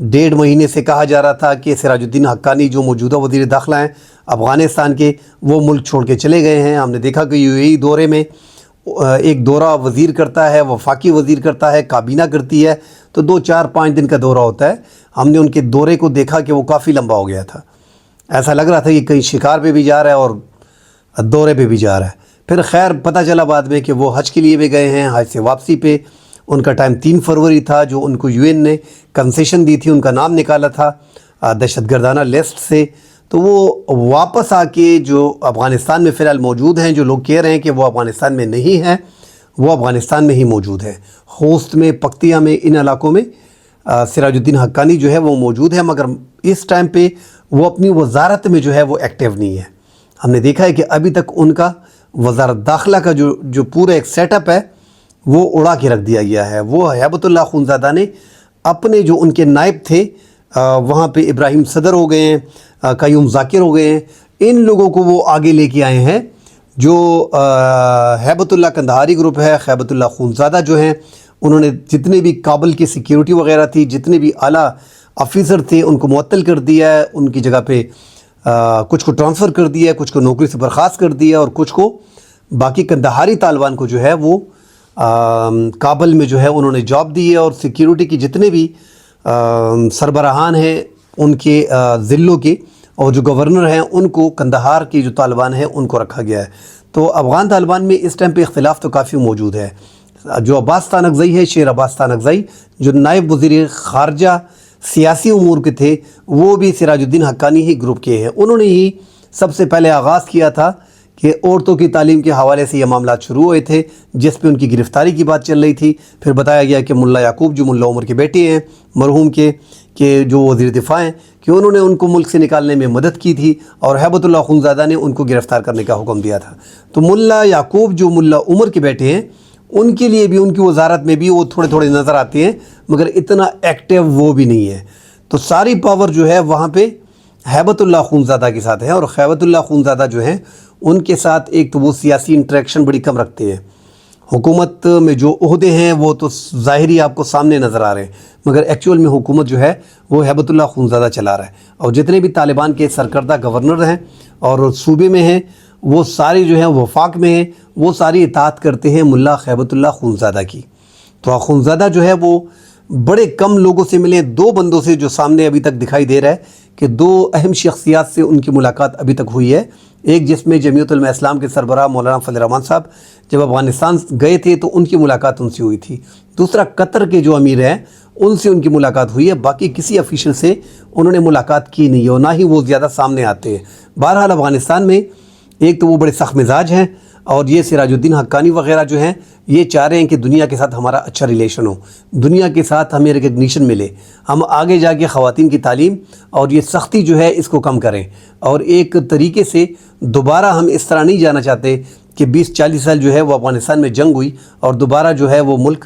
1.5 مہینے سے کہا جا رہا تھا کہ سراج الدین حقانی جو موجودہ وزیر داخلہ ہیں افغانستان کے، وہ ملک چھوڑ کے چلے گئے ہیں۔ ہم نے دیکھا کہ UAE دورے میں ایک دورہ وزیر کرتا ہے، وفاقی وزیر کرتا ہے، کابینہ کرتی ہے، تو 2 4 5 دن کا دورہ ہوتا ہے۔ ہم نے ان کے دورے کو دیکھا کہ وہ کافی لمبا ہو گیا تھا، ایسا لگ رہا تھا کہ کہیں شکار پہ بھی جا رہا ہے اور دورے پہ بھی جا رہا ہے۔ پھر خیر پتہ چلا بعد میں کہ وہ حج کے لیے بھی گئے ہیں۔ حج سے واپسی پہ ان کا ٹائم 3 فروری تھا، جو ان کو UN نے کنسیشن دی تھی، ان کا نام نکالا تھا دہشت گردانہ لسٹ سے، تو وہ واپس آ کے جو افغانستان میں فی الحال موجود ہیں، جو لوگ کہہ رہے ہیں کہ وہ افغانستان میں نہیں ہیں، وہ افغانستان میں ہی موجود ہیں۔ خوست میں، پکتیا میں، ان علاقوں میں سراج الدین حقانی جو ہے وہ موجود ہے، مگر اس ٹائم پہ وہ اپنی وزارت میں جو ہے وہ ایکٹیو نہیں ہے۔ ہم نے دیکھا ہے کہ ابھی تک ان کا وزارت داخلہ کا جو پورا ایک سیٹ اپ ہے وہ اڑا کے رکھ دیا گیا ہے۔ وہ ہیبت اللہ خونزادہ نے اپنے جو ان کے نائب تھے وہاں پہ ابراہیم صدر ہو گئے ہیں، قیوم ذاکر ہو گئے ہیں، ان لوگوں کو وہ آگے لے کے آئے ہیں۔ جو ہیبت اللہ کندہاری گروپ ہے، ہیبت اللہ خونزادہ جو ہیں، انہوں نے جتنے بھی کابل کی سیکیورٹی وغیرہ تھی، جتنے بھی اعلیٰ آفیسر تھے، ان کو معطل کر دیا ہے، ان کی جگہ پہ کچھ کو ٹرانسفر کر دیا ہے، کچھ کو نوکری سے برخاست کر دیا ہے، اور کچھ کو باقی کندہاری طالبان کو جو ہے وہ کابل میں جو ہے انہوں نے جاب دی ہے، اور سیکیورٹی کی جتنے بھی سربراہان ہیں ان کے ضلعوں کے اور جو گورنر ہیں ان کو کندہار کی جو طالبان ہیں ان کو رکھا گیا ہے۔ تو افغان طالبان میں اس ٹائم پہ اختلاف تو کافی موجود ہے۔ جو عباس تانکزئی ہے، شیر عباس تانکزئی، جو نائب وزیر خارجہ سیاسی امور کے تھے، وہ بھی سراج الدین حقانی ہی گروپ کے ہیں۔ انہوں نے ہی سب سے پہلے آغاز کیا تھا کہ عورتوں کی تعلیم کے حوالے سے یہ معاملات شروع ہوئے تھے، جس پہ ان کی گرفتاری کی بات چل رہی تھی۔ پھر بتایا گیا کہ ملا یعقوب جو ملا عمر کے بیٹے ہیں مرحوم کے، کہ جو وزیر دفاع ہیں، کہ انہوں نے ان کو ملک سے نکالنے میں مدد کی تھی، اور ہیبت اللہ خونزادہ نے ان کو گرفتار کرنے کا حکم دیا تھا۔ تو ملا یعقوب جو ملا عمر کے بیٹے ہیں، ان کے لیے بھی ان کی وزارت میں بھی وہ تھوڑے تھوڑے نظر آتے ہیں، مگر اتنا ایکٹیو وہ بھی نہیں ہے۔ تو ساری پاور جو ہے وہاں پہ ہیبت اللہ خونزادہ کے ساتھ ہے، اور ہیبت اللہ خونزادہ جو ہیں ان کے ساتھ ایک تو وہ سیاسی انٹریکشن بڑی کم رکھتے ہیں۔ حکومت میں جو عہدے ہیں وہ تو ظاہری آپ کو سامنے نظر آ رہے ہیں، مگر ایکچول میں حکومت جو ہے وہ ہیبت اللہ خونزادہ چلا رہا ہے، اور جتنے بھی طالبان کے سرکردہ گورنر ہیں اور صوبے میں ہیں، وہ سارے جو ہیں وفاق میں ہیں، وہ ساری اطاعت کرتے ہیں ملا ہیبت اللہ خونزادہ کی۔ تو خونزادہ جو ہے وہ بڑے کم لوگوں سے ملے، 2 بندوں سے جو سامنے ابھی تک دکھائی دے رہا ہے کہ 2 اہم شخصیات سے ان کی ملاقات ابھی تک ہوئی ہے۔ ایک جس میں جمعیت علماء اسلام کے سربراہ مولانا فضل الرحمان صاحب جب افغانستان گئے تھے تو ان کی ملاقات ان سے ہوئی تھی۔ دوسرا قطر کے جو امیر ہیں ان سے ان کی ملاقات ہوئی ہے، باقی کسی افیشل سے انہوں نے ملاقات کی نہیں ہے، اور نہ ہی وہ زیادہ سامنے آتے ہیں۔ بہرحال افغانستان میں ایک تو وہ بڑے سخت مزاج ہیں، اور یہ سراج الدین حقانی وغیرہ جو ہیں یہ چاہ رہے ہیں کہ دنیا کے ساتھ ہمارا اچھا ریلیشن ہو، دنیا کے ساتھ ہمیں ریکگنیشن ملے، ہم آگے جا کے خواتین کی تعلیم اور یہ سختی جو ہے اس کو کم کریں، اور ایک طریقے سے دوبارہ ہم اس طرح نہیں جانا چاہتے کہ 20-40 سال جو ہے وہ افغانستان میں جنگ ہوئی اور دوبارہ جو ہے وہ ملک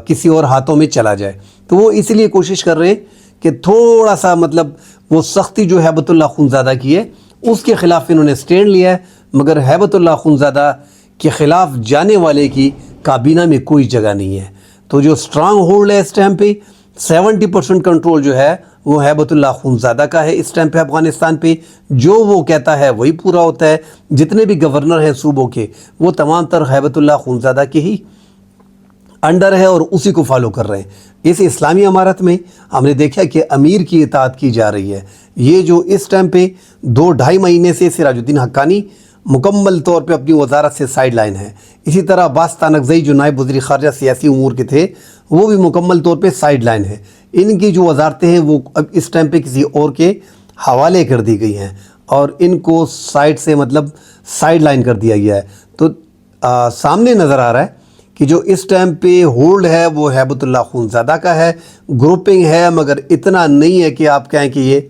کسی اور ہاتھوں میں چلا جائے۔ تو وہ اس لیے کوشش کر رہے ہیں کہ تھوڑا سا مطلب وہ سختی جو ہیبت اللہ خونزادہ کی ہے اس کے خلاف انہوں نے سٹینڈ لیا ہے، مگر ہیبت اللہ خونزادہ کے خلاف جانے والے کی کابینہ میں کوئی جگہ نہیں ہے۔ تو جو سٹرانگ ہولڈ ہے اس ٹائم پہ 70% کنٹرول جو ہے وہ ہیبت اللہ خونزادہ کا ہے اس ٹائم پہ افغانستان پہ۔ جو وہ کہتا ہے وہی پورا ہوتا ہے، جتنے بھی گورنر ہیں صوبوں کے وہ تمام تر ہیبت اللہ خونزادہ کے ہی انڈر ہے اور اسی کو فالو کر رہے ہیں۔ اس اسلامی امارت میں ہم نے دیکھا کہ امیر کی اطاعت کی جا رہی ہے۔ یہ جو اس ٹائم پہ 2-2.5 مہینے سے سراج الدین حقانی مکمل طور پہ اپنی وزارت سے سائیڈ لائن ہے، اسی طرح عباس تانکزئی جو نائب وزیر خارجہ سیاسی امور کے تھے وہ بھی مکمل طور پہ سائیڈ لائن ہے۔ ان کی جو وزارتیں ہیں وہ اب اس ٹائم پہ کسی اور کے حوالے کر دی گئی ہیں، اور ان کو سائیڈ سے مطلب سائیڈ لائن کر دیا گیا ہے۔ تو سامنے نظر آ رہا ہے کہ جو اس ٹائم پہ ہولڈ ہے وہ ہیبت اللہ خونزادہ کا ہے، گروپنگ ہے، مگر اتنا نہیں ہے کہ آپ کہیں کہ یہ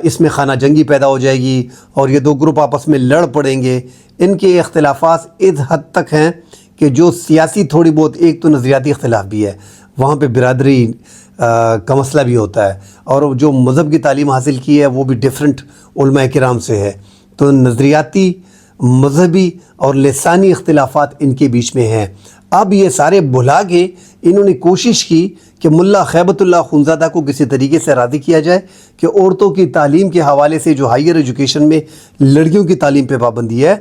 اس میں خانہ جنگی پیدا ہو جائے گی اور یہ 2 گروپ آپس میں لڑ پڑیں گے۔ ان کے اختلافات اس حد تک ہیں کہ جو سیاسی تھوڑی بہت ایک تو نظریاتی اختلاف بھی ہے، وہاں پہ برادری کا مسئلہ بھی ہوتا ہے، اور جو مذہب کی تعلیم حاصل کی ہے وہ بھی ڈیفرنٹ علماء کرام سے ہے۔ تو نظریاتی، مذہبی اور لسانی اختلافات ان کے بیچ میں ہیں۔ اب یہ سارے بھلا کے انہوں نے کوشش کی کہ ملا خیبت اللہ خونزادہ کو کسی طریقے سے راضی کیا جائے کہ عورتوں کی تعلیم کے حوالے سے جو ہائیر ایجوکیشن میں لڑکیوں کی تعلیم پہ پابندی ہے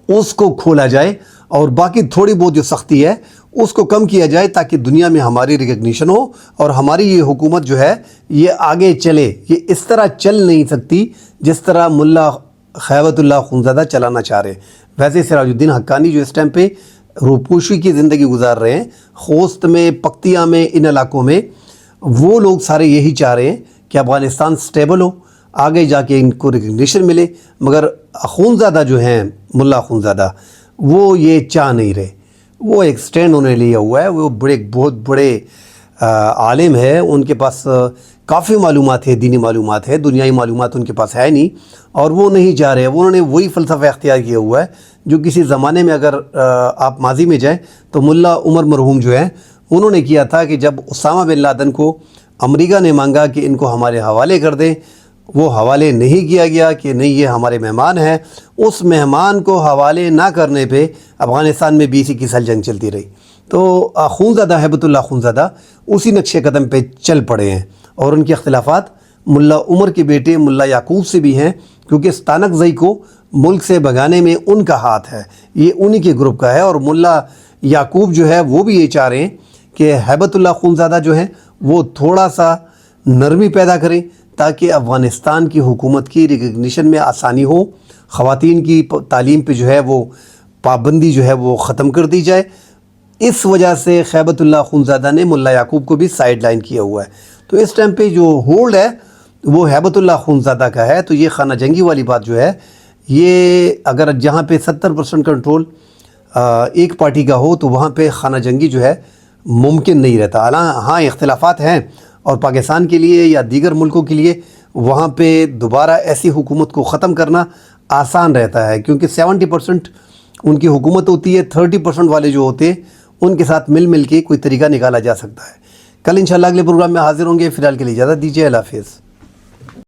اس کو کھولا جائے، اور باقی تھوڑی بہت جو سختی ہے اس کو کم کیا جائے، تاکہ دنیا میں ہماری ریکگنیشن ہو اور ہماری یہ حکومت جو ہے یہ آگے چلے۔ یہ اس طرح چل نہیں سکتی جس طرح ملا خیبت اللہ خونزادہ چلانا چاہ رہے ہیں۔ ویسے سراج الدین حقانی جو اس ٹائم پہ روپوشی کی زندگی گزار رہے ہیں خوست میں، پکتیا میں، ان علاقوں میں، وہ لوگ سارے یہی چاہ رہے ہیں کہ افغانستان سٹیبل ہو، آگے جا کے ان کو ریکگنیشن ملے، مگر خونزادہ جو ہیں ملا خونزادہ وہ یہ چاہ نہیں رہے۔ وہ ایک سٹینڈ انہوں نے لیا ہوا ہے، وہ بہت بڑے عالم ہے، ان کے پاس کافی معلومات ہے، دینی معلومات ہے، دنیائی معلومات ان کے پاس ہے نہیں، اور وہ نہیں چاہ رہے۔ انہوں نے وہی فلسفہ اختیار کیا ہوا ہے جو کسی زمانے میں، اگر آپ ماضی میں جائیں تو ملا عمر مرحوم جو ہیں انہوں نے کیا تھا کہ جب اسامہ بن لادن کو امریکہ نے مانگا کہ ان کو ہمارے حوالے کر دیں، وہ حوالے نہیں کیا گیا کہ نہیں یہ ہمارے مہمان ہیں۔ اس مہمان کو حوالے نہ کرنے پہ افغانستان میں 20-21 سال جنگ چلتی رہی۔ تو خونزادہ ہیبت اللہ خونزادہ اسی نقش قدم پہ چل پڑے ہیں، اور ان کے اختلافات ملا عمر کے بیٹے ملا یعقوب سے بھی ہیں، کیونکہ ستانک زئی کو ملک سے بھگانے میں ان کا ہاتھ ہے، یہ انہی کے گروپ کا ہے۔ اور ملا یعقوب جو ہے وہ بھی یہ چاہ رہے ہیں کہ ہیبت اللہ خونزادہ جو ہیں وہ تھوڑا سا نرمی پیدا کریں تاکہ افغانستان کی حکومت کی ریکگنیشن میں آسانی ہو، خواتین کی تعلیم پہ جو ہے وہ پابندی جو ہے وہ ختم کر دی جائے۔ اس وجہ سے خیبت اللہ خونزادہ نے ملا یعقوب کو بھی سائیڈ لائن کیا ہوا ہے۔ تو اس ٹائم پہ جو ہولڈ ہے وہ ہیبت اللہ خونزادہ کا ہے۔ تو یہ خانہ جنگی والی بات جو ہے، یہ اگر جہاں پہ 70% کنٹرول ایک پارٹی کا ہو تو وہاں پہ خانہ جنگی جو ہے ممکن نہیں رہتا۔ ہاں اختلافات ہیں، اور پاکستان کے لیے یا دیگر ملکوں کے لیے وہاں پہ دوبارہ ایسی حکومت کو ختم کرنا آسان رہتا ہے، کیونکہ 70% ان کی حکومت ہوتی ہے، 30% والے جو ہوتے ہیں ان کے ساتھ مل کے کوئی طریقہ نکالا جا سکتا ہے۔ کل انشاءاللہ اگلے پروگرام میں حاضر ہوں گے، فی الحال کے لیے اجازت دیجیے، اللہ حافظ۔